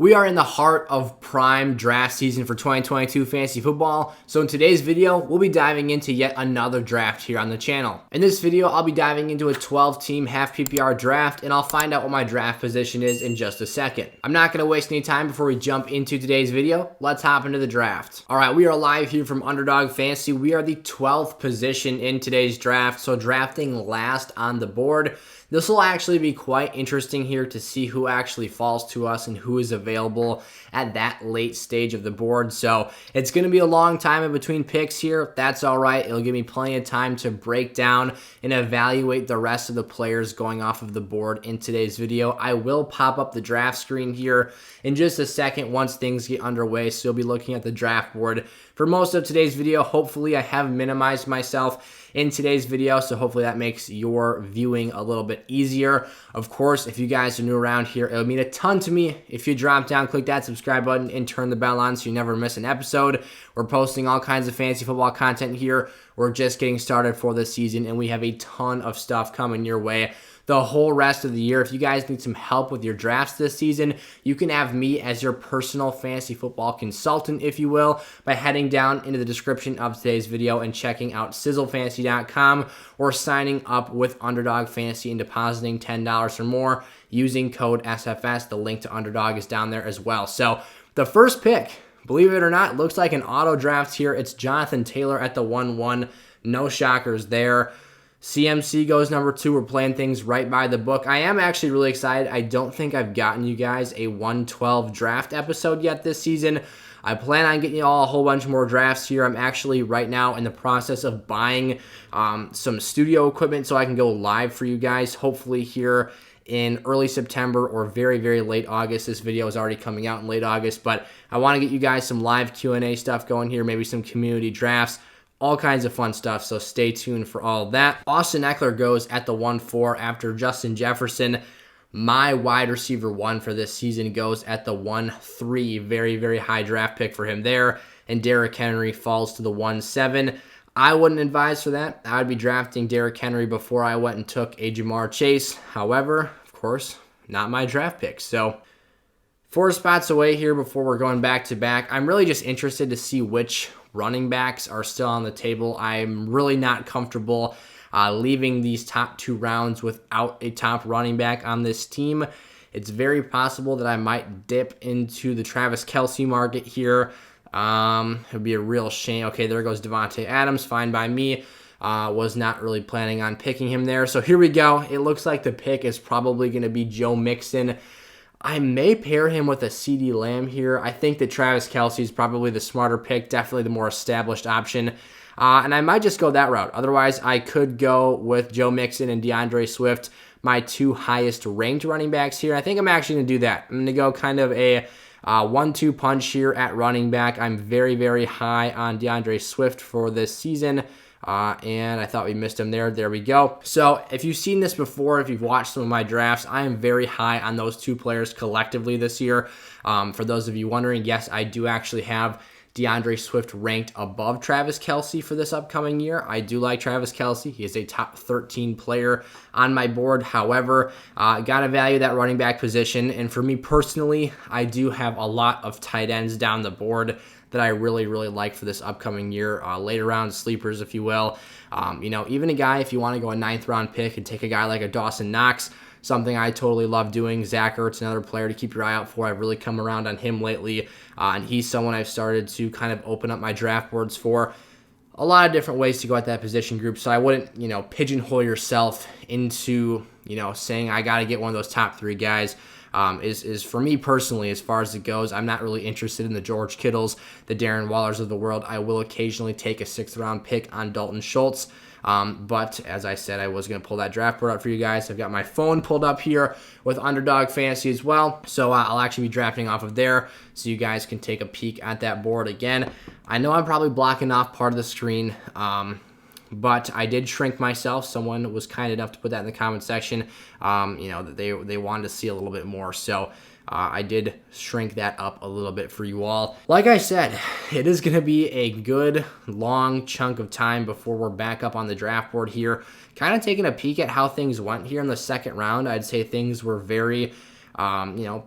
We are in the heart of prime draft season for 2022 fantasy football, so in today's video, we'll be diving into yet another draft here on the channel. In this video, I'll be diving into a 12-team half PPR draft, and I'll find out what my draft position is in just a second. I'm not going to waste any time before we jump into today's video. Let's hop into the draft. All right, we are live here from Underdog Fantasy. We are the 12th position in today's draft, so drafting last on the board. This will actually be quite interesting here to see who actually falls to us and who is available at that late stage of the board. So it's going to be a long time in between picks here. That's all right. It'll give me plenty of time to break down and evaluate the rest of the players going off of the board in today's video. I will pop up the draft screen here in just a second once things get underway. So you'll be looking at the draft board for most of today's video. Hopefully I have minimized myself in today's video, so hopefully that makes your viewing a little bit easier. Of course, if you guys are new around here, it would mean a ton to me if you drop down, click that subscribe button, and turn the bell on so you never miss an episode. We're posting all kinds of fantasy football content here. We're just getting started for this season, and we have a ton of stuff coming your way the whole rest of the year. If you guys need some help with your drafts this season, you can have me as your personal fantasy football consultant, if you will, by heading down into the description of today's video and checking out sizzlefantasy.com or signing up with Underdog Fantasy and depositing $10 or more using code SFS. The link to Underdog is down there as well. So the first pick, believe it or not, looks like an auto draft here. It's Jonathan Taylor at the 1-1. No shockers there. CMC goes number 2. We're playing things right by the book. I am actually really excited. I don't think I've gotten you guys a 112 draft episode yet this season. I plan on getting you all a whole bunch more drafts here. I'm actually right now in the process of buying some studio equipment so I can go live for you guys, hopefully here in early September or very, very late August. This video is already coming out in late August, but I want to get you guys some live Q&A stuff going here, maybe some community drafts. All kinds of fun stuff, so stay tuned for all of that. Austin Eckler goes at the 1-4 after Justin Jefferson. My wide receiver 1 for this season goes at the 1-3. Very, very high draft pick for him there. And Derrick Henry falls to the 1-7. I wouldn't advise for that. I would be drafting Derrick Henry before I went and took a Jamar Chase. However, of course, not my draft pick. So 4 spots away here before we're going back to back. I'm really just interested to see which running backs are still on the table. I'm really not comfortable leaving these top 2 rounds without a top running back on this team. It's very possible that I might dip into the Travis Kelce market here. It would be a real shame. Okay, there goes Devontae Adams. Fine by me. Was not really planning on picking him there. So here we go. It looks like the pick is probably going to be Joe Mixon. I may pair him with a CeeDee Lamb here. I think that Travis Kelce is probably the smarter pick, definitely the more established option. And I might just go that route. Otherwise, I could go with Joe Mixon and DeAndre Swift, my 2 highest ranked running backs here. I think I'm actually going to do that. I'm going to go kind of a 1-2 punch here at running back. I'm very, very high on DeAndre Swift for this season. And I thought we missed him there. There we go. So if you've seen this before, if you've watched some of my drafts, I am very high on those 2 players collectively this year. For those of you wondering, yes, I do actually have DeAndre Swift ranked above Travis Kelce for this upcoming year. I do like Travis Kelce. He is a top 13 player on my board. However, got to value that running back position. And for me personally, I do have a lot of tight ends down the board that I really, really like for this upcoming year. Later round sleepers, if you will. Even a guy, if you want to go a 9th round pick and take a guy like a Dawson Knox, something I totally love doing. Zach Ertz, another player to keep your eye out for. I've really come around on him lately, and he's someone I've started to kind of open up my draft boards for. A lot of different ways to go at that position group, so I wouldn't, pigeonhole yourself into, saying I got to get one of those top 3 guys. Is for me personally, as far as it goes, I'm not really interested in the George Kittles, the Darren Wallers of the world. I will occasionally take a 6th round pick on Dalton Schultz. But as I said, I was going to pull that draft board up for you guys. I've got my phone pulled up here with Underdog Fantasy as well. So I'll actually be drafting off of there so you guys can take a peek at that board again. I know I'm probably blocking off part of the screen, but I did shrink myself. Someone was kind enough to put that in the comment section, that they wanted to see a little bit more. So I did shrink that up a little bit for you all. Like I said, it is going to be a good long chunk of time before we're back up on the draft board here. Kind of taking a peek at how things went here in the 2nd round. I'd say things were very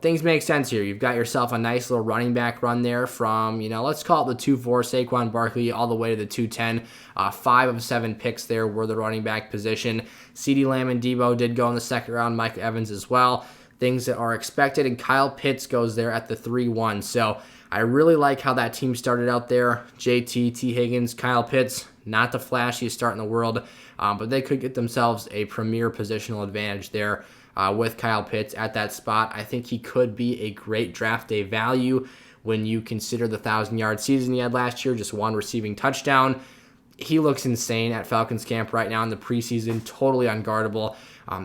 Things make sense here. You've got yourself a nice little running back run there from, let's call it the 2-4, Saquon Barkley, all the way to the 2-10. 5 of 7 picks there were the running back position. CeeDee Lamb and Debo did go in the second round. Mike Evans as well. Things that are expected. And Kyle Pitts goes there at the 3-1. So I really like how that team started out there. JT, T. Higgins, Kyle Pitts, not the flashiest start in the world, but they could get themselves a premier positional advantage there. With Kyle Pitts at that spot. I think he could be a great draft day value when you consider the 1,000-yard season he had last year, just 1 receiving touchdown. He looks insane at Falcons camp right now in the preseason, totally unguardable.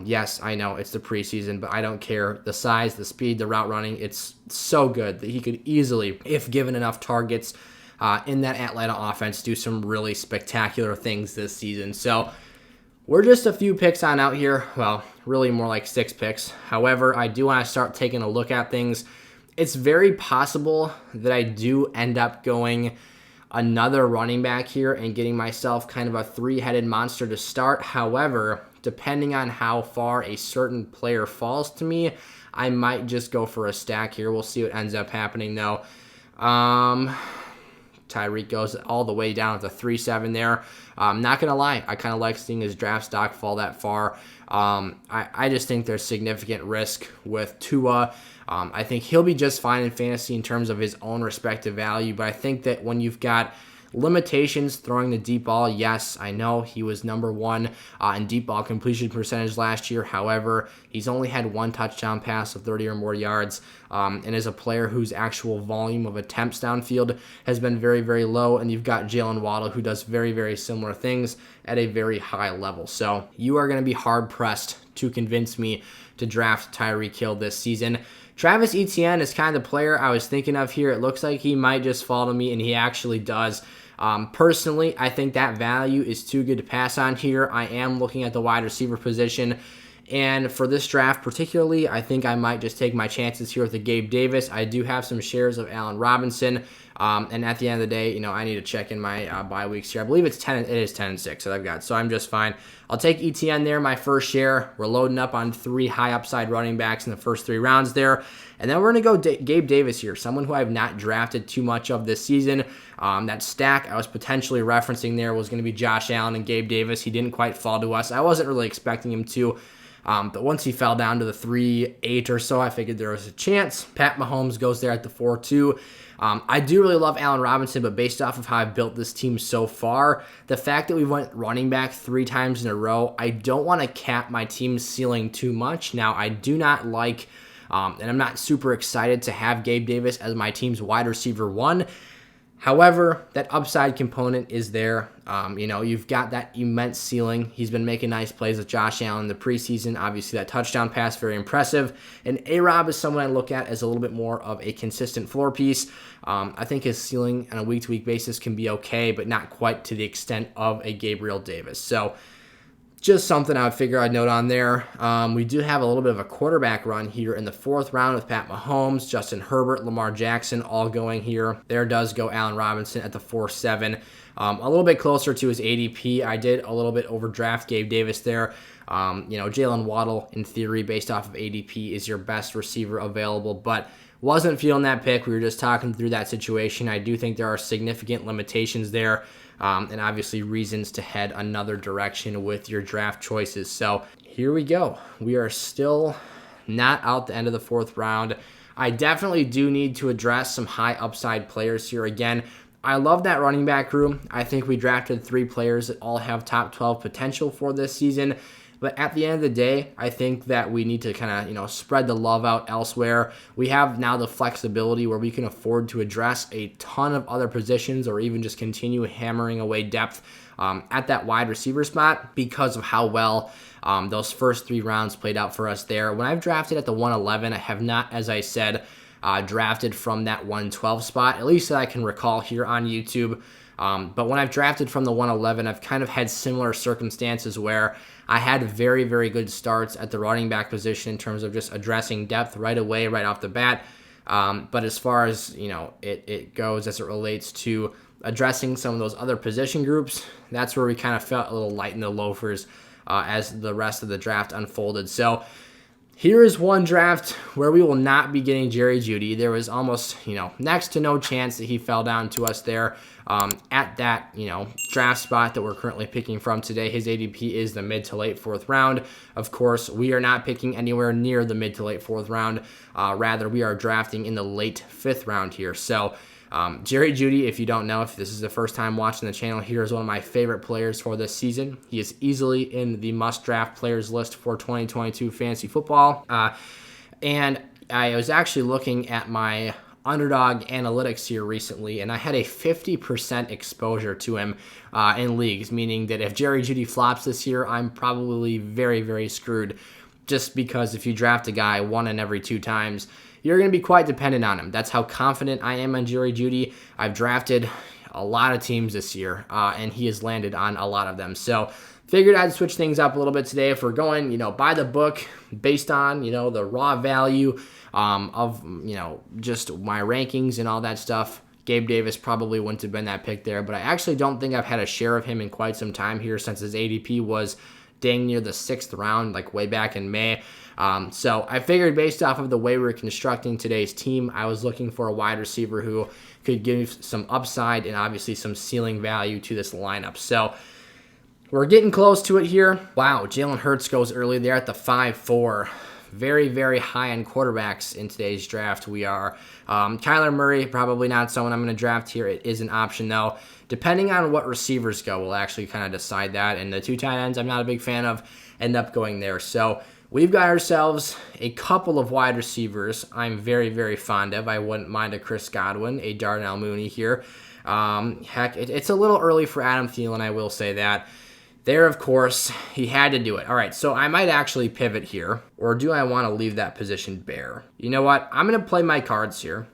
Yes, I know it's the preseason, but I don't care. The size, the speed, the route running, it's so good that he could easily, if given enough targets in that Atlanta offense, do some really spectacular things this season. So we're just a few picks on out here. Well, really more like 6 picks. However, I do want to start taking a look at things. It's very possible that I do end up going another running back here and getting myself kind of a 3-headed monster to start. However, depending on how far a certain player falls to me, I might just go for a stack here. We'll see what ends up happening though. Tyreek goes all the way down at the 3-7 there. I'm not going to lie. I kind of like seeing his draft stock fall that far. I just think there's significant risk with Tua. I think he'll be just fine in fantasy in terms of his own respective value, but I think that when you've got limitations throwing the deep ball, yes, I know he was number 1 in deep ball completion percentage last year. However, he's only had 1 touchdown pass of 30 or more yards, and is a player whose actual volume of attempts downfield has been very, very low. And you've got Jalen Waddle, who does very, very similar things at a very high level. So you are going to be hard-pressed to convince me to draft Tyreek Hill this season. Travis Etienne is kind of the player I was thinking of here. It looks like he might just fall to me, and he actually does. Personally, I think that value is too good to pass on here. I am looking at the wide receiver position, and for this draft particularly, I think I might just take my chances here with the Gabe Davis. I do have some shares of Allen Robinson, and at the end of the day, I need to check in my bye weeks here. I believe it is 10-6 that I've got, so I'm just fine. I'll take ETN there, my first share. We're loading up on 3 high upside running backs in the first 3 rounds there. And then we're going to go Gabe Davis here, someone who I've not drafted too much of this season. That stack I was potentially referencing there was going to be Josh Allen and Gabe Davis. He didn't quite fall to us. I wasn't really expecting him to. But once he fell down to the 3-8 or so, I figured there was a chance. Pat Mahomes goes there at the 4-2. I do really love Allen Robinson, but based off of how I've built this team so far, the fact that we went running back 3 times in a row, I don't want to cap my team's ceiling too much. Now, I do not like, and I'm not super excited to have Gabe Davis as my team's wide receiver 1. However, that upside component is there. You've got that immense ceiling. He's been making nice plays with Josh Allen in the preseason. Obviously, that touchdown pass, very impressive. And A-Rob is someone I look at as a little bit more of a consistent floor piece. I think his ceiling on a week-to-week basis can be okay, but not quite to the extent of a Gabriel Davis. So just something I would figure I'd note on there. We do have a little bit of a quarterback run here in the 4th round with Pat Mahomes, Justin Herbert, Lamar Jackson all going here. There does go Allen Robinson at the 4-7. A little bit closer to his ADP. I did a little bit overdraft Gabe Davis there. Jalen Waddle, in theory, based off of ADP, is your best receiver available, but wasn't feeling that pick. We were just talking through that situation. I do think there are significant limitations there. And obviously reasons to head another direction with your draft choices. So here we go. We are still not out the end of the 4th round. I definitely do need to address some high upside players here. Again, I love that running back room. I think we drafted 3 players that all have top 12 potential for this season. But at the end of the day, I think that we need to kind of, spread the love out elsewhere. We have now the flexibility where we can afford to address a ton of other positions or even just continue hammering away depth at that wide receiver spot because of how well those first 3 rounds played out for us there. When I've drafted at the 111, I have not, as I said, drafted from that 112 spot, at least that I can recall here on YouTube. But when I've drafted from the 111, I've kind of had similar circumstances where I had very, very good starts at the running back position in terms of just addressing depth right away, right off the bat. But as far as, it goes as it relates to addressing some of those other position groups, that's where we kind of felt a little light in the loafers as the rest of the draft unfolded. So here is one draft where we will not be getting Jerry Jeudy. There was almost, next to no chance that he fell down to us there at that, draft spot that we're currently picking from today. His ADP is the mid to late 4th round. Of course, we are not picking anywhere near the mid to late 4th round. Rather, we are drafting in the late 5th round here. So, Jerry Jeudy, if you don't know, if this is the first time watching the channel, here is one of my favorite players for this season. He is easily in the must-draft players list for 2022 fantasy football. And I was actually looking at my Underdog analytics here recently, and I had a 50% exposure to him in leagues, meaning that if Jerry Jeudy flops this year, I'm probably very, very screwed, just because if you draft a guy 1 in every 2 times, you're going to be quite dependent on him. That's how confident I am on Jerry Jeudy. I've drafted a lot of teams this year, and he has landed on a lot of them. So figured I'd switch things up a little bit today. If we're going, by the book, based on, the raw value of, just my rankings and all that stuff, Gabe Davis probably wouldn't have been that pick there. But I actually don't think I've had a share of him in quite some time here, since his ADP was dang near the 6th round, like way back in May. So I figured, based off of the way we're constructing today's team, I was looking for a wide receiver who could give some upside and obviously some ceiling value to this lineup. So we're getting close to it here. Wow, Jalen Hurts goes early there at the 5-4. Very, very high on quarterbacks in today's draft. We are Kyler Murray, probably not someone I'm going to draft here. It is an option, though. Depending on what receivers go, we'll actually kind of decide that. And the 2 tight ends I'm not a big fan of end up going there. So we've got ourselves a couple of wide receivers I'm very, very fond of. I wouldn't mind a Chris Godwin, a Darnell Mooney here. Heck, it's a little early for Adam Thielen, I will say that. There, of course, he had to do it. All right, so I might actually pivot here, or do I want to leave that position bare? You know what? I'm going to play my cards here.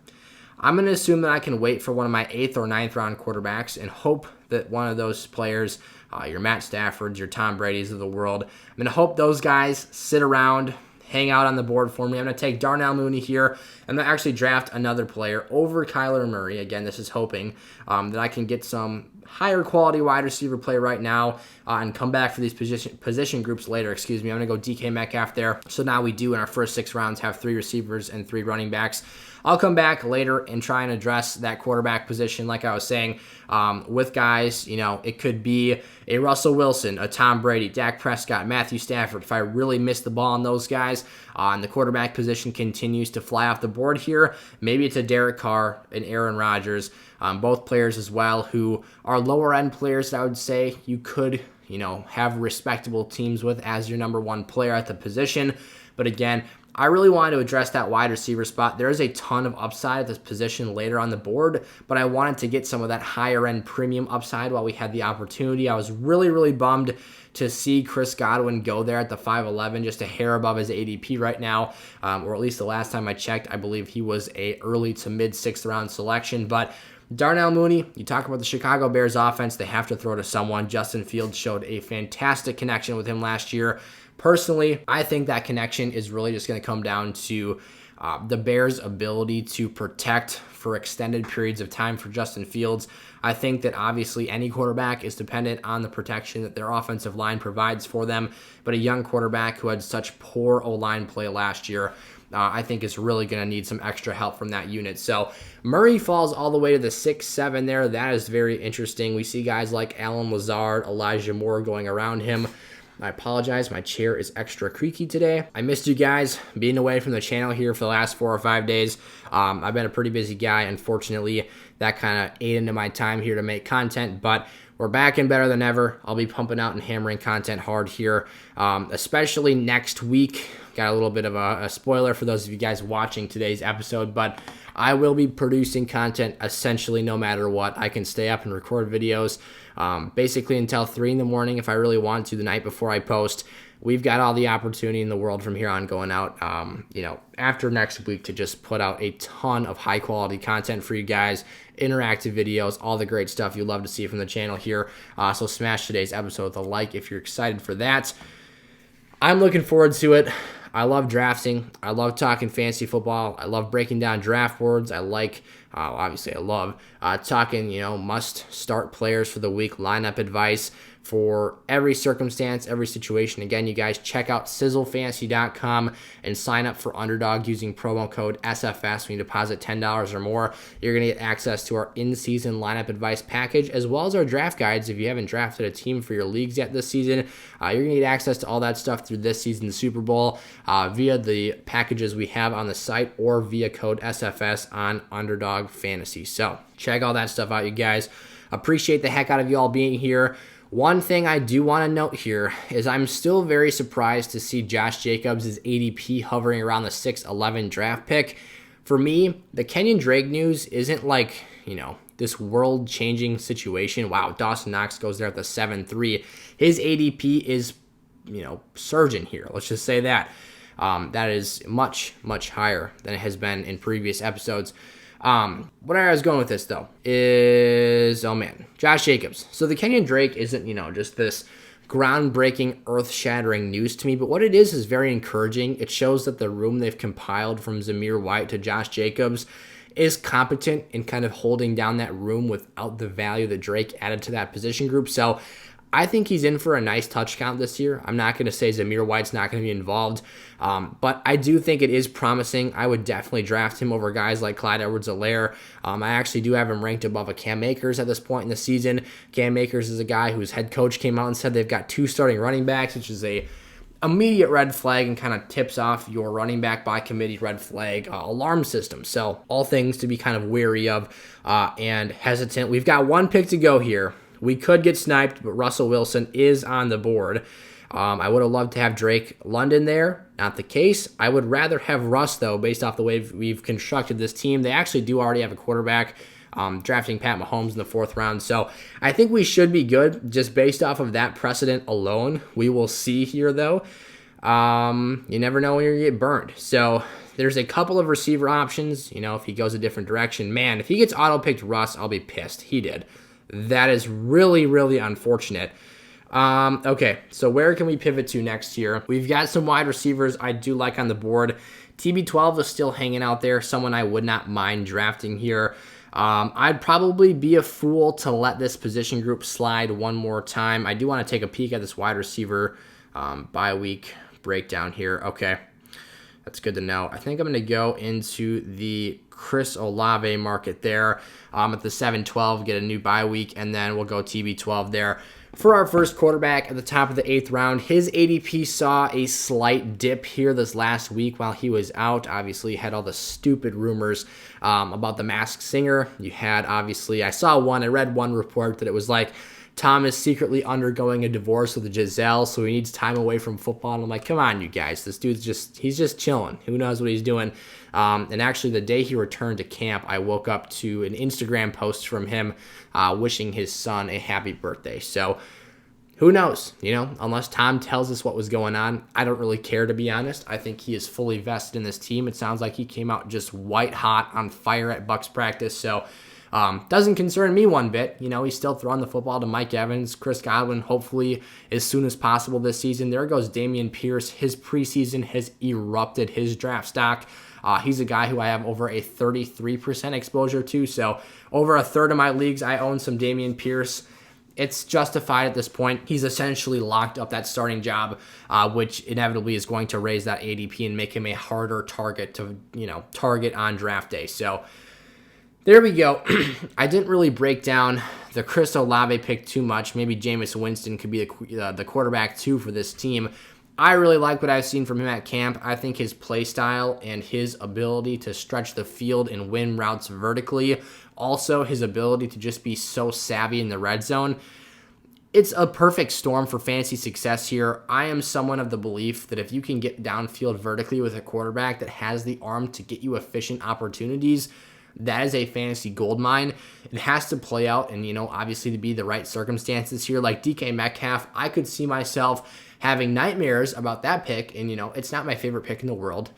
I'm going to assume that I can wait for one of my 8th or 9th round quarterbacks and hope that one of those players, your Matt Staffords, your Tom Brady's of the world, I'm going to hope those guys sit around, hang out on the board for me. I'm going to take Darnell Mooney here. I'm going to actually draft another player over Kyler Murray. Again, this is hoping that I can get some higher quality wide receiver play right now and come back for these position groups later. I'm going to go DK Metcalf there. So now we do, in our first 6 rounds, have 3 receivers and 3 running backs. I'll come back later and try and address that quarterback position, like I was saying, with guys. It could be a Russell Wilson, a Tom Brady, Dak Prescott, Matthew Stafford. If I really miss the ball on those guys and the quarterback position continues to fly off the board here, maybe it's a Derek Carr and Aaron Rodgers, both players as well who are lower end players that I would say you could, have respectable teams with as your number 1 player at the position. But again, I really wanted to address that wide receiver spot. There is a ton of upside at this position later on the board, but I wanted to get some of that higher end premium upside while we had the opportunity. I was really, really bummed to see Chris Godwin go there at the 5'11", just a hair above his ADP right now, or at least the last time I checked, I believe he was a early to mid 6th round selection. But Darnell Mooney, you talk about the Chicago Bears offense, they have to throw to someone. Justin Fields showed a fantastic connection with him last year. Personally, I think that connection is really just going to come down to the Bears' ability to protect for extended periods of time for Justin Fields. I think that obviously any quarterback is dependent on the protection that their offensive line provides for them, but a young quarterback who had such poor O-line play last year, I think is really going to need some extra help from that unit. So Murray falls all the way to the 6-7 there. That is very interesting. We see guys like Allen Lazard, Elijah Moore going around him. I apologize, my chair is extra creaky today. I missed you guys being away from the channel here for the last 4 or 5 days. I've been a pretty busy guy. Unfortunately, that kind of ate into my time here to make content, but we're back and better than ever. I'll be pumping out and hammering content hard here, especially next week. Got a little bit of a spoiler for those of you guys watching today's episode, but I will be producing content essentially no matter what. I can stay up and record videos basically until 3 in the morning if I really want to the night before I post. We've got all the opportunity in the world from here on going out, after next week to just put out a ton of high quality content for you guys, interactive videos, all the great stuff you love to see from the channel here. So smash today's episode with a like if you're excited for that. I'm looking forward to it. I love drafting. I love talking fantasy football. I love breaking down draft boards. I love talking, must start players for the week, lineup advice. for every circumstance, every situation. Again, you guys check out sizzlefantasy.com and sign up for Underdog using promo code SFS. When you deposit $10 or more, you're going to get access to our in-season lineup advice package, as well as our draft guides. If you haven't drafted a team for your leagues yet this season, you're going to get access to all that stuff through this season's Super Bowl via the packages we have on the site or via code SFS on Underdog Fantasy. So check all that stuff out, you guys. Appreciate the heck out of you all being here. One thing I do want to note here is I'm still very surprised to see Josh Jacobs' ADP hovering around the 6'11 draft pick. For me, the Kenyon Drake news isn't like, this world-changing situation. Wow, Dawson Knox goes there at the 7'3. His ADP is, surging here. Let's just say that. That is much, much higher than it has been in previous episodes. What I was going with this, though, is, Josh Jacobs. So the Kenyon Drake isn't, just this groundbreaking, earth-shattering news to me, but what it is very encouraging. It shows that the room they've compiled from Zamir White to Josh Jacobs is competent in kind of holding down that room without the value that Drake added to that position group. So I think he's in for a nice touch count this year. I'm not going to say Zamir White's not going to be involved, but I do think it is promising. I would definitely draft him over guys like Clyde Edwards-Helaire. I actually do have him ranked above a Cam Akers at this point in the season. Cam Akers is a guy whose head coach came out and said they've got 2 starting running backs, which is a immediate red flag and kind of tips off your running back by committee red flag alarm system. So all things to be kind of wary of and hesitant. We've got 1 pick to go here. We could get sniped, but Russell Wilson is on the board. I would have loved to have Drake London there. Not the case. I would rather have Russ, though, based off the way we've constructed this team. They actually do already have a quarterback, drafting Pat Mahomes in the 4th round. So I think we should be good just based off of that precedent alone. We will see here, though. You never know when you're going to get burned. So there's a couple of receiver options. If he goes a different direction. Man, if he gets auto-picked Russ, I'll be pissed. He did. That is really, really unfortunate. Okay, so where can we pivot to next year? We've got some wide receivers I do like on the board. TB12 is still hanging out there, someone I would not mind drafting here. I'd probably be a fool to let this position group slide one more time. I do want to take a peek at this wide receiver bye week breakdown here. Okay, that's good to know. I think I'm going to go into the Chris Olave market there at the 7-12, get a new bye week, and then we'll go TB12 there. For our first quarterback at the top of the 8th round, his ADP saw a slight dip here this last week while he was out. Obviously, had all the stupid rumors about the Masked Singer. You had, obviously, I read one report that it was like Tom is secretly undergoing a divorce with Giselle, so he needs time away from football. And I'm like, come on, you guys. This dude's he's just chilling. Who knows what he's doing? And actually, the day he returned to camp, I woke up to an Instagram post from him wishing his son a happy birthday. So who knows? Unless Tom tells us what was going on, I don't really care, to be honest. I think he is fully vested in this team. It sounds like he came out just white hot on fire at Bucs practice. So doesn't concern me one bit. He's still throwing the football to Mike Evans, Chris Godwin, hopefully as soon as possible this season. There goes Dameon Pierce. His preseason has erupted his draft stock. He's a guy who I have over a 33% exposure to. So over a third of my leagues, I own some Dameon Pierce. It's justified at this point. He's essentially locked up that starting job, which inevitably is going to raise that ADP and make him a harder target to, target on draft day. So there we go. I didn't really break down the Chris Olave pick too much. Maybe Jameis Winston could be the quarterback too for this team. I really like what I've seen from him at camp. I think his play style and his ability to stretch the field and win routes vertically, also his ability to just be so savvy in the red zone, it's a perfect storm for fantasy success here. I am someone of the belief that if you can get downfield vertically with a quarterback that has the arm to get you efficient opportunities, that is a fantasy goldmine. It has to play out and, obviously to be the right circumstances here. Like DK Metcalf, I could see myself having nightmares about that pick, and, it's not my favorite pick in the world.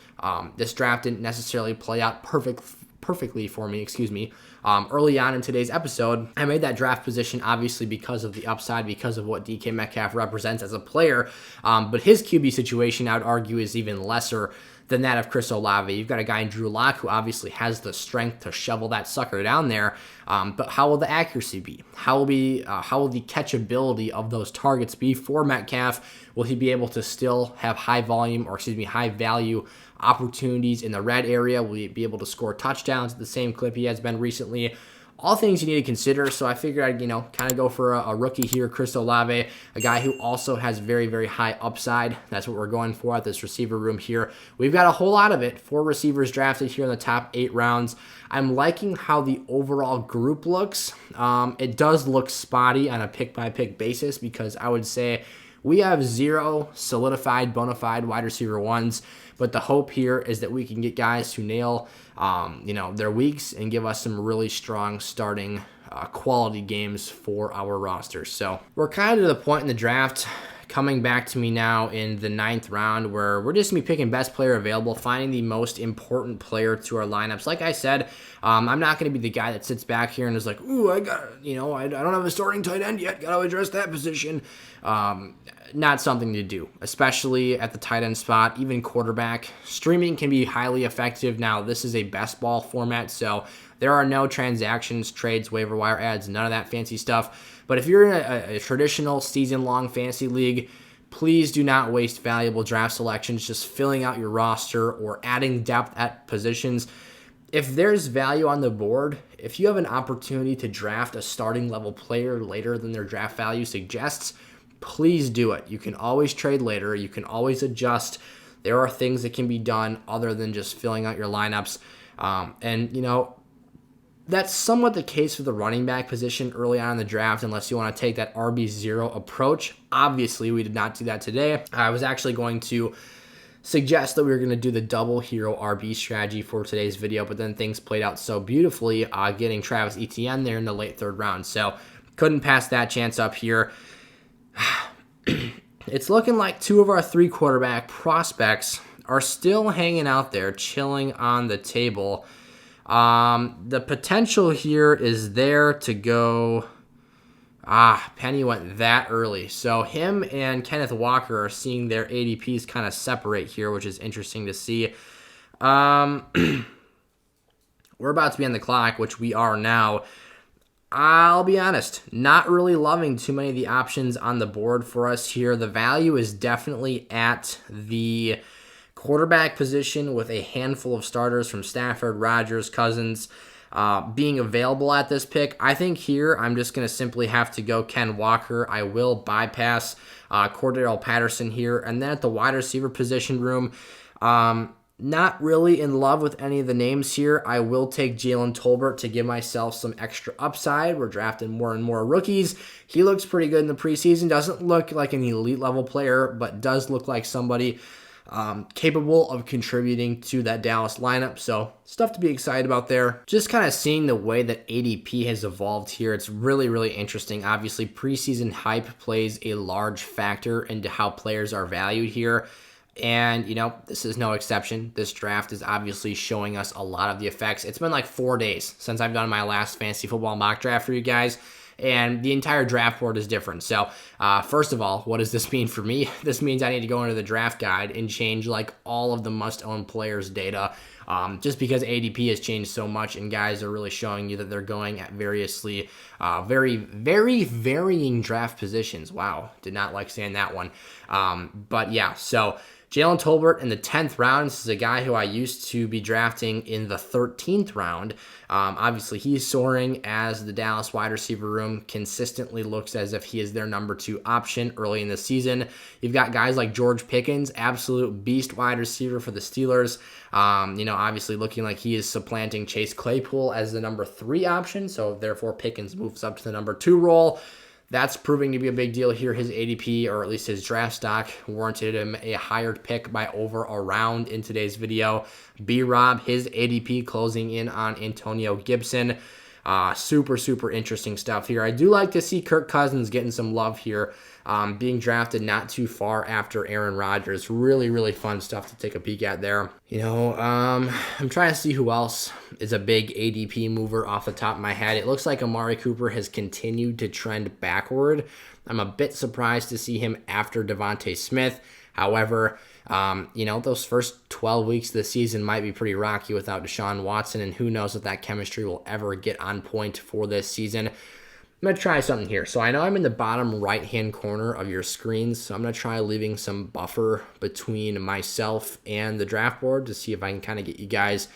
This draft didn't necessarily play out perfectly for me, early on in today's episode. I made that draft position obviously because of the upside, because of what DK Metcalf represents as a player, but his QB situation, I would argue, is even lesser than that of Chris Olave. You've got a guy in Drew Lock who obviously has the strength to shovel that sucker down there, but how will the accuracy be? How will the catchability of those targets be for Metcalf? Will he be able to still have high value opportunities in the red area? Will he be able to score touchdowns at the same clip he has been recently? All things you need to consider, so I figured I'd, kind of go for a rookie here, Chris Olave, a guy who also has very, very high upside. That's what we're going for at this receiver room here. We've got a whole lot of it. 4 receivers drafted here in the top 8 rounds. I'm liking how the overall group looks. It does look spotty on a pick-by-pick basis because I would say we have 0 solidified, bona fide wide receiver ones, but the hope here is that we can get guys who nail their weeks and give us some really strong starting quality games for our rosters. So we're kind of to the point in the draft coming back to me now in the 9th round where we're just going to be picking best player available, finding the most important player to our lineups. Like I said, I'm not going to be the guy that sits back here and is like, ooh, I got, I don't have a starting tight end yet. Got to address that position. Not something to do, especially at the tight end spot, even quarterback. Streaming can be highly effective. Now, this is a best ball format, so there are no transactions, trades, waiver wire ads, none of that fancy stuff. But if you're in a traditional season-long fantasy league, please do not waste valuable draft selections just filling out your roster or adding depth at positions. If there's value on the board, if you have an opportunity to draft a starting level player later than their draft value suggests, please do it. You can always trade later. You can always adjust. There are things that can be done other than just filling out your lineups. That's somewhat the case for the running back position early on in the draft, unless you want to take that RB0 approach. Obviously, we did not do that today. I was actually going to suggest that we were going to do the double hero RB strategy for today's video, but then things played out so beautifully, getting Travis Etienne there in the late 3rd round. So couldn't pass that chance up here. It's looking like 2 of our 3 quarterback prospects are still hanging out there, chilling on the table. The potential here is there to go. Penny went that early. So him and Kenneth Walker are seeing their ADPs kind of separate here, which is interesting to see. We're about to be on the clock, which we are now. I'll be honest, not really loving too many of the options on the board for us here. The value is definitely at the quarterback position with a handful of starters from Stafford, Rodgers, Cousins being available at this pick. I think here I'm just going to simply have to go Ken Walker. I will bypass Cordero Patterson here. And then at the wide receiver position room, not really in love with any of the names here. I will take Jalen Tolbert to give myself some extra upside. We're drafting more and more rookies. He looks pretty good in the preseason. Doesn't look like an elite level player, but does look like somebody capable of contributing to that Dallas lineup. So stuff to be excited about there. Just kind of seeing the way that ADP has evolved here. It's really, really interesting. Obviously, preseason hype plays a large factor into how players are valued here. And, this is no exception. This draft is obviously showing us a lot of the effects. It's been like 4 days since I've done my last fantasy football mock draft for you guys, and the entire draft board is different. So, first of all, what does this mean for me? This means I need to go into the draft guide and change like all of the must-own players data, just because ADP has changed so much and guys are really showing you that they're going at variously, very, very varying draft positions. Wow, did not like saying that one. But yeah, so Jalen Tolbert in the 10th round. This is a guy who I used to be drafting in the 13th round. Obviously, he's soaring as the Dallas wide receiver room consistently looks as if he is their number 2 option early in the season. You've got guys like George Pickens, absolute beast wide receiver for the Steelers. Obviously looking like he is supplanting Chase Claypool as the number 3 option. So therefore, Pickens moves up to the number 2 role. That's proving to be a big deal here. His ADP, or at least his draft stock, warranted him a higher pick by over a round in today's video. B-Rob, his ADP closing in on Antonio Gibson. Super, super interesting stuff here. I do like to see Kirk Cousins getting some love here, being drafted not too far after Aaron Rodgers. Really, really fun stuff to take a peek at there. I'm trying to see who else is a big ADP mover off the top of my head. It looks like Amari Cooper has continued to trend backward. I'm a bit surprised to see him after Devontae Smith. However, those first 12 weeks of the season might be pretty rocky without Deshaun Watson, and who knows if that chemistry will ever get on point for this season. I'm going to try something here. So I know I'm in the bottom right-hand corner of your screens, so I'm going to try leaving some buffer between myself and the draft board to see if I can kind of get you guys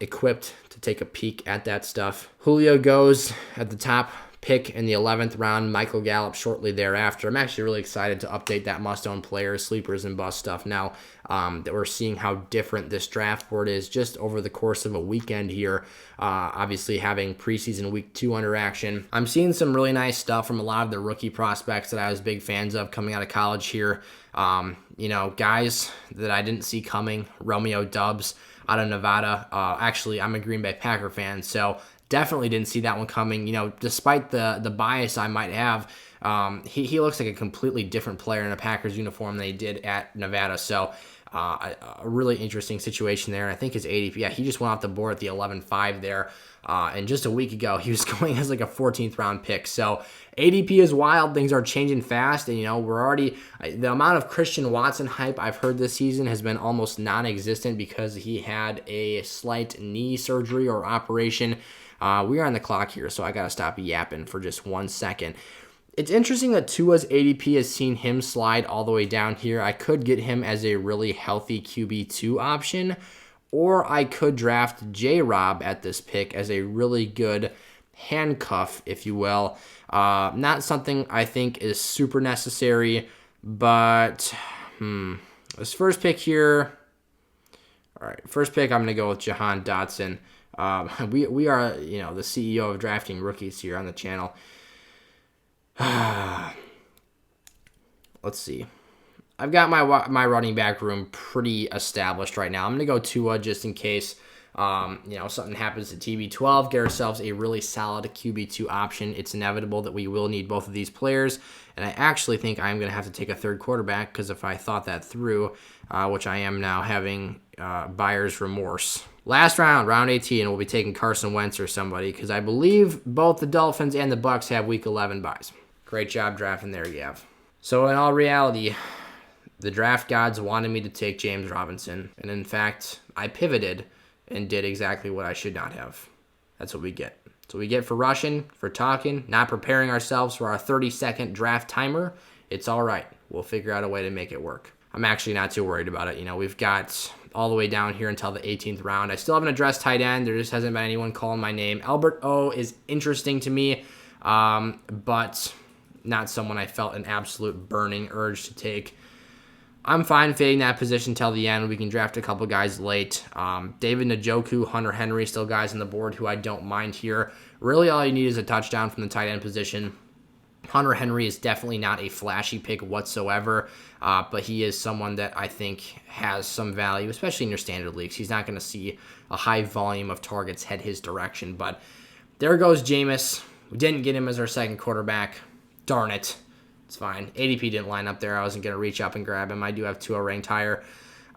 equipped to take a peek at that stuff. Julio goes at the top pick in the 11th round. Michael Gallup shortly thereafter. I'm actually really excited to update that must-own players, sleepers, and bust stuff now that we're seeing how different this draft board is just over the course of a weekend here. Obviously having preseason week 2 under action. I'm seeing some really nice stuff from a lot of the rookie prospects that I was big fans of coming out of college here. Guys that I didn't see coming. Romeo Doubs out of Nevada. Actually, I'm a Green Bay Packer fan, so definitely didn't see that one coming. Despite the bias I might have, he looks like a completely different player in a Packers uniform than he did at Nevada. So a really interesting situation there. I think his ADP, he just went off the board at the 11-5 there. And just a week ago, he was going as like a 14th round pick. So ADP is wild. Things are changing fast. And, we're already, the amount of Christian Watson hype I've heard this season has been almost non-existent because he had a slight knee surgery or operation. We are on the clock here, so I got to stop yapping for just 1 second. It's interesting that Tua's ADP has seen him slide all the way down here. I could get him as a really healthy QB2 option, or I could draft J-Rob at this pick as a really good handcuff, if you will. Not something I think is super necessary, but this first pick here. All right, first pick, I'm going to go with Jahan Dotson. We are, the CEO of drafting rookies here on the channel. Let's see. I've got my running back room pretty established right now. I'm going to go Tua just in case, something happens to TB12. Get ourselves a really solid QB2 option. It's inevitable that we will need both of these players. And I actually think I'm going to have to take a third quarterback because if I thought that through, which I am now having buyer's remorse. Last round, round 18, we'll be taking Carson Wentz or somebody because I believe both the Dolphins and the Bucs have week 11 buys. Great job drafting there, Gav. So in all reality, the draft gods wanted me to take James Robinson. And in fact, I pivoted and did exactly what I should not have. That's what we get. That's what we get for rushing, for talking, not preparing ourselves for our 30-second draft timer. It's all right. We'll figure out a way to make it work. I'm actually not too worried about it. We've got all the way down here until the 18th round. I still haven't addressed tight end. There just hasn't been anyone calling my name. Albert O is interesting to me, but not someone I felt an absolute burning urge to take. I'm fine fading that position till the end. We can draft a couple guys late. David Njoku, Hunter Henry, still guys on the board who I don't mind here. Really all you need is a touchdown from the tight end position. Hunter Henry is definitely not a flashy pick whatsoever, but he is someone that I think has some value, especially in your standard leagues. He's not going to see a high volume of targets head his direction, but there goes Jameis. We didn't get him as our second quarterback. Darn it. It's fine. ADP didn't line up there. I wasn't going to reach up and grab him. I do have Tua ranked higher.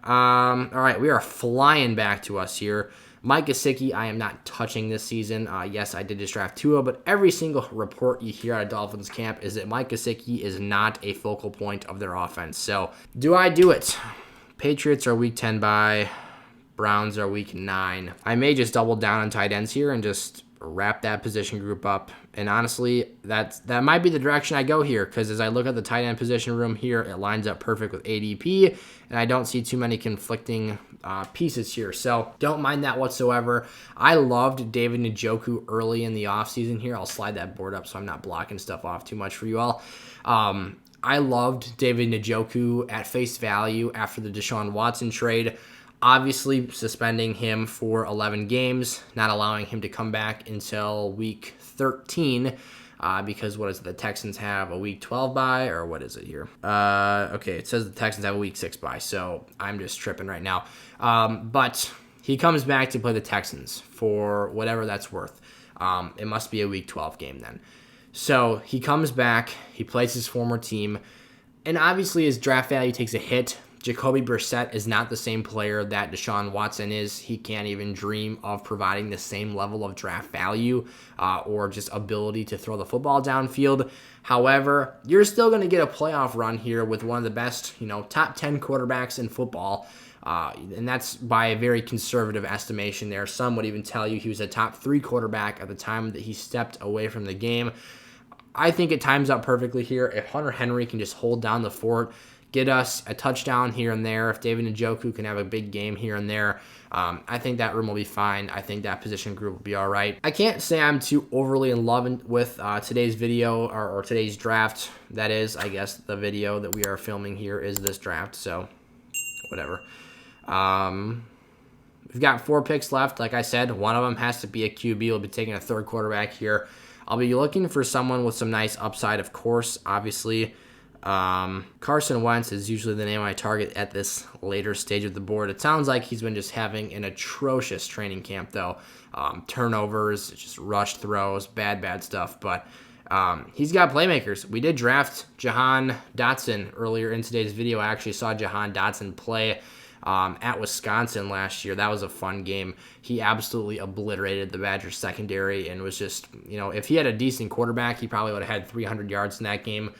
All right, we are flying back to us here. Mike Gesicki, I am not touching this season. Yes, I did just draft Tua, but every single report you hear out of Dolphins camp is that Mike Gesicki is not a focal point of their offense. So, do I do it? Patriots are week 10 bye. Browns are week 9. I may just double down on tight ends here and just wrap that position group up. And honestly, that might be the direction I go here because as I look at the tight end position room here, it lines up perfect with ADP, and I don't see too many conflicting pieces here. So don't mind that whatsoever. I loved David Njoku early in the offseason here. I'll slide that board up so I'm not blocking stuff off too much for you all. I loved David Njoku at face value after the Deshaun Watson trade. Obviously, suspending him for 11 games, not allowing him to come back until week 13, because what is it? The Texans have a week 12 bye, or what is it here? Okay, it says the Texans have a week 6 bye, so I'm just tripping right now. But he comes back to play the Texans for whatever that's worth. It must be a week 12 game then. So he comes back, he plays his former team, and obviously his draft value takes a hit Jacoby Brissett is not the same player that Deshaun Watson is. He can't even dream of providing the same level of draft value or just ability to throw the football downfield. However, you're still going to get a playoff run here with one of the best, top 10 quarterbacks in football. And that's by a very conservative estimation there. Some would even tell you he was a top 3 quarterback at the time that he stepped away from the game. I think it times out perfectly here. If Hunter Henry can just hold down the fort, get us a touchdown here and there, if David Njoku can have a big game here and there, I think that room will be fine. I think that position group will be all right. I can't say I'm too overly in love with today's video or today's draft. That is, I guess, the video that we are filming here is this draft, so whatever. We've got 4 picks left. Like I said, one of them has to be a QB. We'll be taking a third quarterback here. I'll be looking for someone with some nice upside, of course, obviously. Carson Wentz is usually the name I target at this later stage of the board. It sounds like he's been just having an atrocious training camp, though. Turnovers, just rushed throws, bad stuff. But he's got playmakers. We did draft Jahan Dotson earlier in today's video. I actually saw Jahan Dotson play at Wisconsin last year. That was a fun game. He absolutely obliterated the Badgers secondary and was just, if he had a decent quarterback, he probably would have had 300 yards in that game.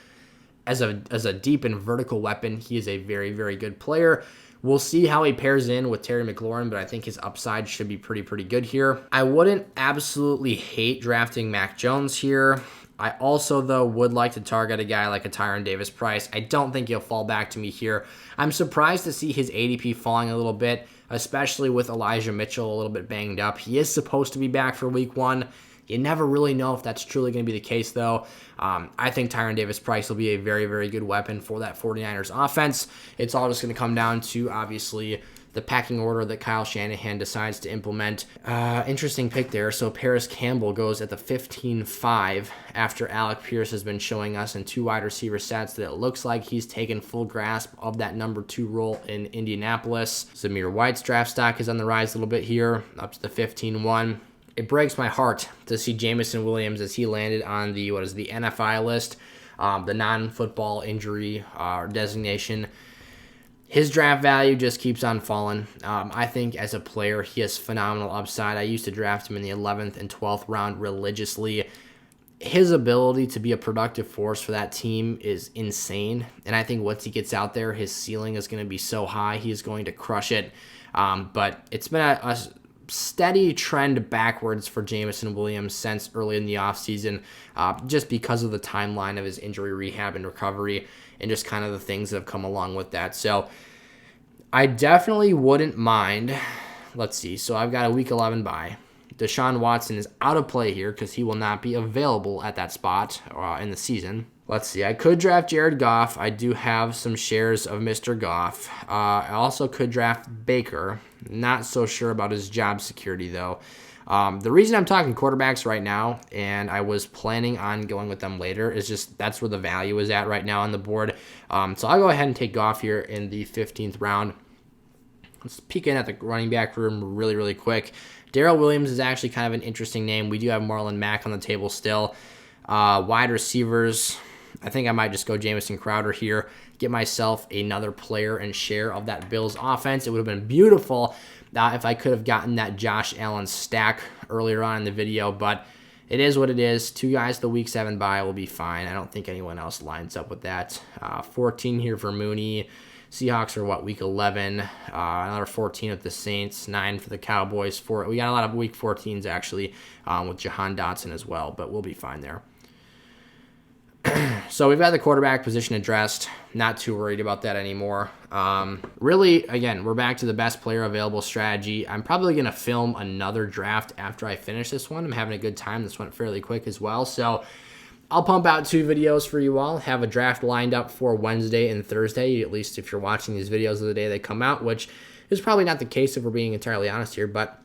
As a deep and vertical weapon, he is a very, very good player. We'll see how he pairs in with Terry McLaurin, but I think his upside should be pretty good here. I wouldn't absolutely hate drafting Mac Jones here. I also, though, would like to target a guy like a Tyron Davis-Price. I don't think he'll fall back to me here. I'm surprised to see his ADP falling a little bit, especially with Elijah Mitchell a little bit banged up. He is supposed to be back for week 1. You never really know if that's truly going to be the case, though. I think Tyron Davis-Price will be a very, very good weapon for that 49ers offense. It's all just going to come down to, obviously, the packing order that Kyle Shanahan decides to implement. Interesting pick there. So Paris Campbell goes at the 15-5 after Alec Pierce has been showing us in 2 wide receiver sets that it looks like he's taken full grasp of that number 2 role in Indianapolis. Zamir White's draft stock is on the rise a little bit here, up to the 15-1. It breaks my heart to see Jameson Williams as he landed on the NFI list, the non-football injury designation. His draft value just keeps on falling. I think as a player, he has phenomenal upside. I used to draft him in the 11th and 12th round religiously. His ability to be a productive force for that team is insane. And I think once he gets out there, his ceiling is going to be so high, he is going to crush it. But it's been a steady trend backwards for Jameson Williams since early in the offseason, just because of the timeline of his injury rehab and recovery and just kind of the things that have come along with that. So I definitely wouldn't mind. Let's see. So I've got a week 11 bye. Deshaun Watson is out of play here because he will not be available at that spot in the season. Let's see. I could draft Jared Goff. I do have some shares of Mr. Goff. I also could draft Baker. Not so sure about his job security, though. The reason I'm talking quarterbacks right now, and I was planning on going with them later, is just that's where the value is at right now on the board. So I'll go ahead and take Goff here in the 15th round. Let's peek in at the running back room really quick. Darrell Williams is actually kind of an interesting name. We do have Marlon Mack on the table still. Wide receivers, I think I might just go Jamison Crowder here, get myself another player and share of that Bills offense. It would have been beautiful if I could have gotten that Josh Allen stack earlier on in the video, but it is what it is. 2 guys the week 7 bye will be fine. I don't think anyone else lines up with that. 14 here for Mooney. Seahawks are week 11. Another 14 with the Saints, 9 for the Cowboys. We got a lot of week 14s actually with Jahan Dotson as well, but we'll be fine there. So we've got the quarterback position addressed. Not too worried about that anymore. Really, again, we're back to the best player available strategy. I'm probably going to film another draft after I finish this one. I'm having a good time. This went fairly quick as well. So I'll pump out 2 videos for you all. Have a draft lined up for Wednesday and Thursday, at least if you're watching these videos of the day they come out, which is probably not the case if we're being entirely honest here. But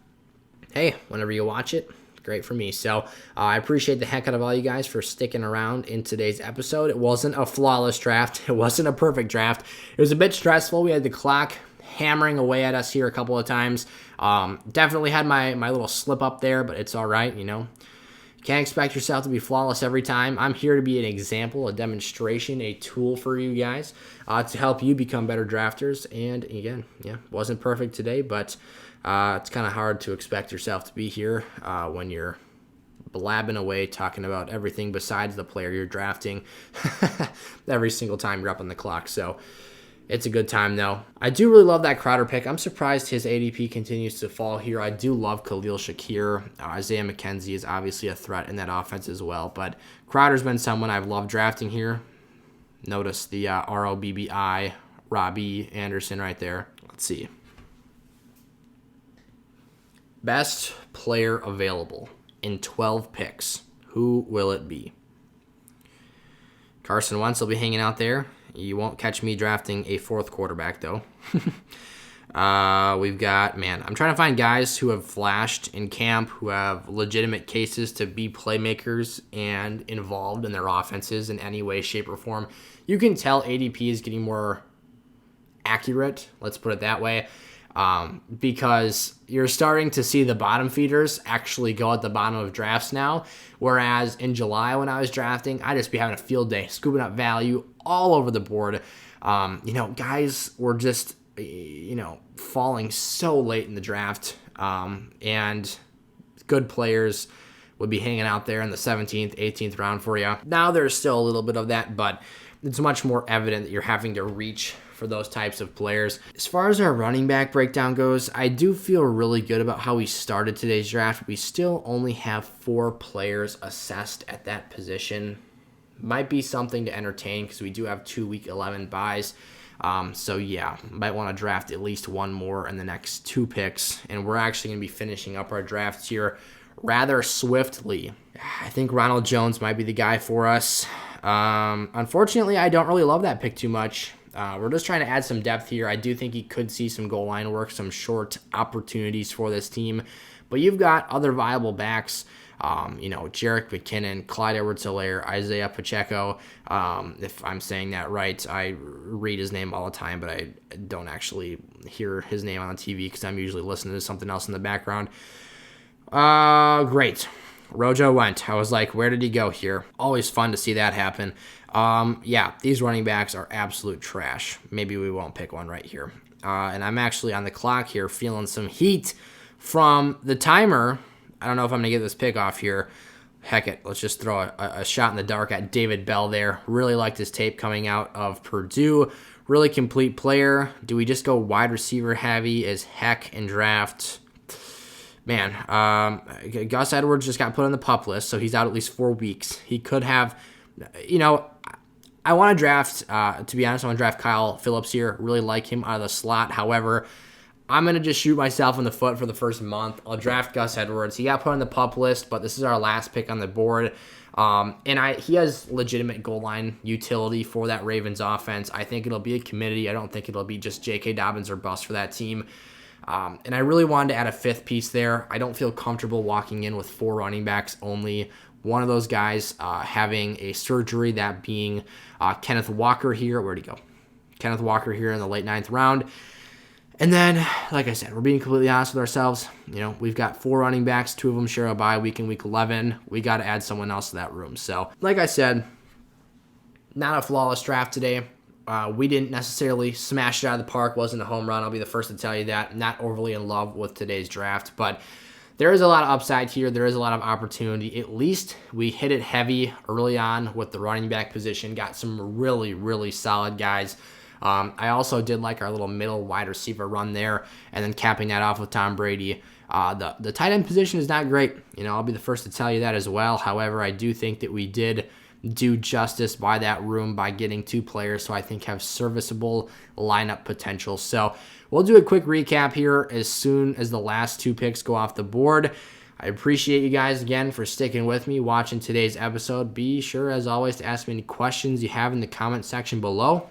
hey, whenever you watch it, great for me. So I appreciate the heck out of all you guys for sticking around in today's episode. It wasn't a flawless draft. It wasn't a perfect draft. It was a bit stressful. We had the clock hammering away at us here a couple of times. Definitely had my little slip up there, but it's all right, You can't expect yourself to be flawless every time. I'm here to be an example, a demonstration, a tool for you guys to help you become better drafters. And again, yeah, wasn't perfect today, but it's kind of hard to expect yourself to be here when you're blabbing away talking about everything besides the player you're drafting every single time you're up on the clock. So it's a good time, though. I do really love that Crowder pick. I'm surprised his ADP continues to fall here. I do love Khalil Shakir. Isaiah McKenzie is obviously a threat in that offense as well. But Crowder's been someone I've loved drafting here. Notice the ROBBI, Robbie Anderson right there. Let's see. Best player available in 12 picks. Who will it be? Carson Wentz will be hanging out there. You won't catch me drafting a fourth quarterback, though. We've got, I'm trying to find guys who have flashed in camp, who have legitimate cases to be playmakers and involved in their offenses in any way, shape, or form. You can tell ADP is getting more accurate, let's put it that way, because you're starting to see the bottom feeders actually go at the bottom of drafts now, whereas in July when I was drafting, I'd just be having a field day, scooping up value all over the board. Guys were just, falling so late in the draft, and good players would be hanging out there in the 17th, 18th round for you. Now there's still a little bit of that, but it's much more evident that you're having to reach for those types of players. As far as our running back breakdown goes, I do feel really good about how we started today's draft. We still only have 4 players assessed at that position. Might be something to entertain because we do have 2 week 11 buys. Might want to draft at least one more in the next 2 picks. And we're actually going to be finishing up our drafts here rather swiftly. I think Ronald Jones might be the guy for us. Unfortunately, I don't really love that pick too much. We're just trying to add some depth here. I do think he could see some goal line work, some short opportunities for this team. But you've got other viable backs, Jerick McKinnon, Clyde Edwards-Helaire, Isaiah Pacheco. If I'm saying that right, I read his name all the time, but I don't actually hear his name on the TV because I'm usually listening to something else in the background. Great. Rojo went. I was like, where did he go here? Always fun to see that happen. These running backs are absolute trash. Maybe we won't pick one right here. And I'm actually on the clock here feeling some heat from the timer. I don't know if I'm going to get this pick off here. Heck it. Let's just throw a shot in the dark at David Bell there. Really liked his tape coming out of Purdue. Really complete player. Do we just go wide receiver heavy as heck and draft? Gus Edwards just got put on the PUP list, so he's out at least 4 weeks. He could have, I want to draft, to be honest, I want to draft Kyle Phillips here. Really like him out of the slot. However, I'm going to just shoot myself in the foot for the first month. I'll draft Gus Edwards. He got put on the PUP list, but this is our last pick on the board. He has legitimate goal line utility for that Ravens offense. I think it'll be a committee. I don't think it'll be just J.K. Dobbins or bust for that team. And I really wanted to add a 5th piece there. I don't feel comfortable walking in with 4 running backs only. One of those guys having a surgery, that being Kenneth Walker here. Where'd he go? Kenneth Walker here in the late 9th round. And then, like I said, we're being completely honest with ourselves. We've got 4 running backs. 2 of them share a bye week in week 11. We got to add someone else to that room. So, like I said, not a flawless draft today. We didn't necessarily smash it out of the park. Wasn't a home run. I'll be the first to tell you that. Not overly in love with today's draft, but there is a lot of upside here. There is a lot of opportunity. At least we hit it heavy early on with the running back position. Got some really, really solid guys. I also did like our little middle wide receiver run there, and then capping that off with Tom Brady. The tight end position is not great. I'll be the first to tell you that as well. However, I do think that we did do justice by that room by getting 2 players who I think have serviceable lineup potential. So we'll do a quick recap here as soon as the last 2 picks go off the board. I appreciate you guys again for sticking with me, watching today's episode. Be sure, as always, to ask me any questions you have in the comment section below.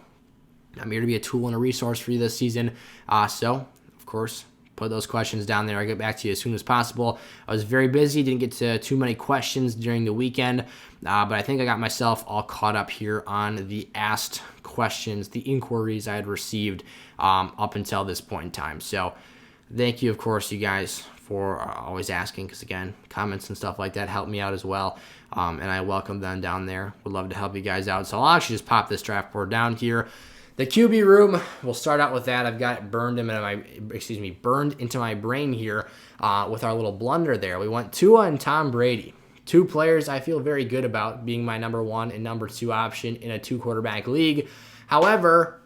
I'm here to be a tool and a resource for you this season. So, of course, put those questions down there. I'll get back to you as soon as possible. I was very busy, didn't get to too many questions during the weekend, but I think I got myself all caught up here on the asked questions, the inquiries I had received up until this point in time. So Thank you, of course, you guys, for always asking, because, again, comments and stuff like that help me out as well, and I welcome them down there. Would love to help you guys out. So I'll actually just pop this draft board down here. The QB room, we'll start out with that. I've got it burned into my brain here with our little blunder there. We went Tua and Tom Brady. Two players I feel very good about being my number 1 and number 2 option in a 2-quarterback league. However,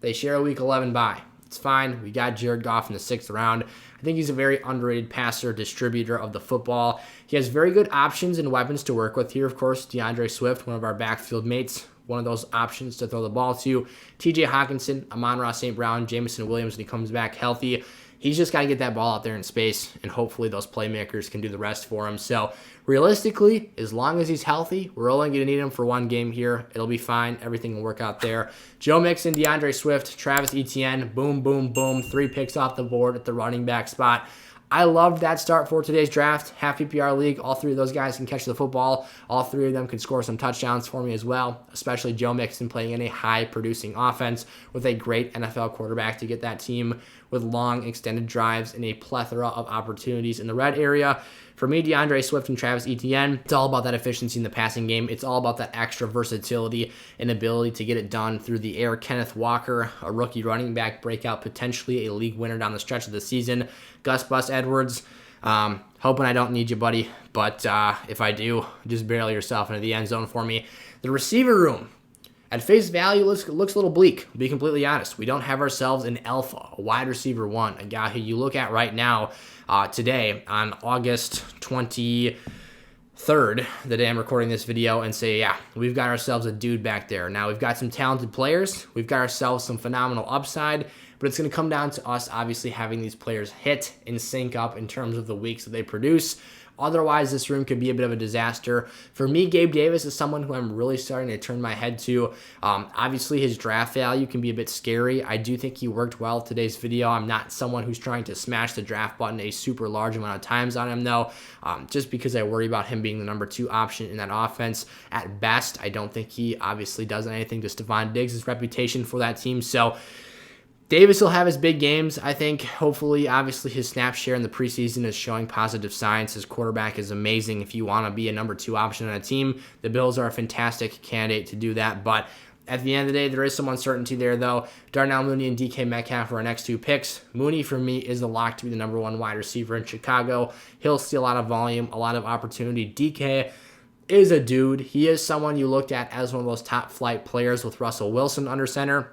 they share a Week 11 bye. It's fine. We got Jared Goff in the 6th round. I think he's a very underrated passer, distributor of the football. He has very good options and weapons to work with here. Of course, DeAndre Swift, one of our backfield mates, one of those options to throw the ball to. TJ Hawkinson, Amon-Ra St. Brown, Jameson Williams when he comes back healthy. He's just got to get that ball out there in space, and hopefully those playmakers can do the rest for him. So realistically, as long as he's healthy, we're only going to need him for 1 game here. It'll be fine. Everything will work out there. Joe Mixon, DeAndre Swift, Travis Etienne, boom, boom, boom. 3 picks off the board at the running back spot. I loved that start for today's draft. Half PPR league, all 3 of those guys can catch the football. All 3 of them can score some touchdowns for me as well, especially Joe Mixon playing in a high-producing offense with a great NFL quarterback to get that team with long, extended drives and a plethora of opportunities in the red area. For me, DeAndre Swift and Travis Etienne, it's all about that efficiency in the passing game. It's all about that extra versatility and ability to get it done through the air. Kenneth Walker, a rookie running back breakout, potentially a league winner down the stretch of the season. Gus Bus Edwards, hoping I don't need you, buddy, but if I do, just barrel yourself into the end zone for me. The receiver room, at face value, looks a little bleak, to be completely honest. We don't have ourselves an alpha, a wide receiver 1, a guy who you look at right now, today on August 23rd, the day I'm recording this video, and say, yeah, we've got ourselves a dude back there. Now, we've got some talented players. We've got ourselves some phenomenal upside, but it's going to come down to us obviously having these players hit and sync up in terms of the weeks that they produce. Otherwise, this room could be a bit of a disaster. For me, Gabe Davis is someone who I'm really starting to turn my head to. Obviously, his draft value can be a bit scary. I do think he worked well today's video. I'm not someone who's trying to smash the draft button a super large amount of times on him, though, just because I worry about him being the number 2 option in that offense. At best, I don't think he obviously does anything to Stephon Diggs' reputation for that team. So Davis will have his big games, I think. Hopefully, obviously, his snap share in the preseason is showing positive signs. His quarterback is amazing. If you want to be a number 2 option on a team, the Bills are a fantastic candidate to do that. But at the end of the day, there is some uncertainty there, though. Darnell Mooney and DK Metcalf are our next 2 picks. Mooney, for me, is the lock to be the number 1 wide receiver in Chicago. He'll see a lot of volume, a lot of opportunity. DK is a dude. He is someone you looked at as one of those top-flight players with Russell Wilson under center.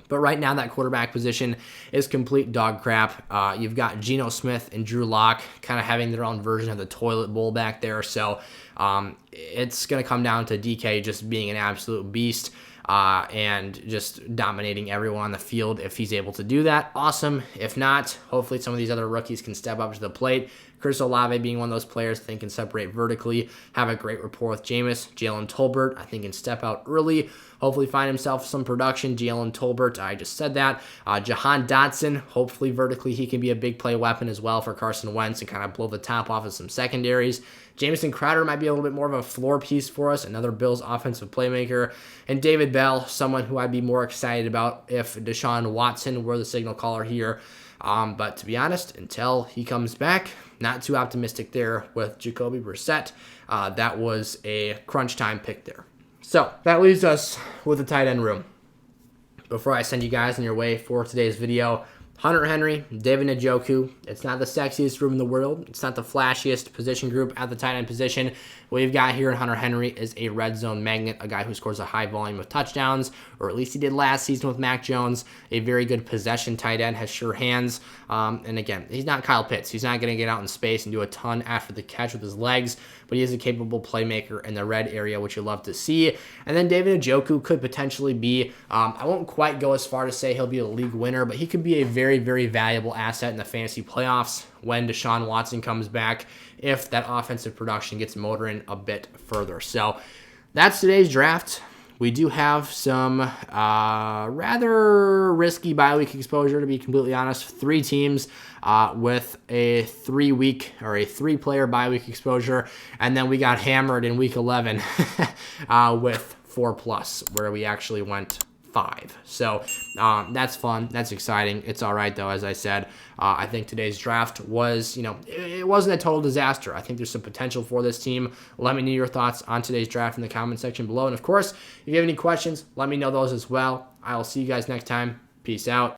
But right now, that quarterback position is complete dog crap. You've got Geno Smith and Drew Lock kind of having their own version of the toilet bowl back there. So it's going to come down to DK just being an absolute beast and just dominating everyone on the field. If he's able to do that, awesome. If not, hopefully some of these other rookies can step up to the plate. Chris Olave being one of those players I think can separate vertically, have a great rapport with Jameis. Jalen Tolbert, I think, can step out early, hopefully find himself some production. Jalen Tolbert, I just said that. Jahan Dotson, hopefully vertically he can be a big play weapon as well for Carson Wentz and kind of blow the top off of some secondaries. Jamison Crowder might be a little bit more of a floor piece for us, another Bills offensive playmaker. And David Bell, someone who I'd be more excited about if Deshaun Watson were the signal caller here. But to be honest, until he comes back, not too optimistic there with Jacoby Brissett. That was a crunch time pick there. So that leaves us with the tight end room. Before I send you guys on your way for today's video, Hunter Henry, David Njoku. It's not the sexiest room in the world. It's not the flashiest position group at the tight end position. What you've got here in Hunter Henry is a red zone magnet, a guy who scores a high volume of touchdowns, or at least he did last season with Mac Jones. A very good possession tight end, has sure hands. And again, he's not Kyle Pitts. He's not going to get out in space and do a ton after the catch with his legs, but he is a capable playmaker in the red area, which you love to see. And then David Njoku could potentially be, I won't quite go as far to say he'll be a league winner, but he could be a very, very valuable asset in the fantasy playoffs when Deshaun Watson comes back, if that offensive production gets motoring a bit further. So that's today's draft. We do have some rather risky bye week exposure, to be completely honest. 3 teams with a 3-week or a 3-player bye week exposure. And then we got hammered in week 11 with 4+, where we actually went 5. So that's fun. That's exciting. It's all right, though, as I said. I think today's draft was, it wasn't a total disaster. I think there's some potential for this team. Let me know your thoughts on today's draft in the comment section below. And, of course, if you have any questions, let me know those as well. I will see you guys next time. Peace out.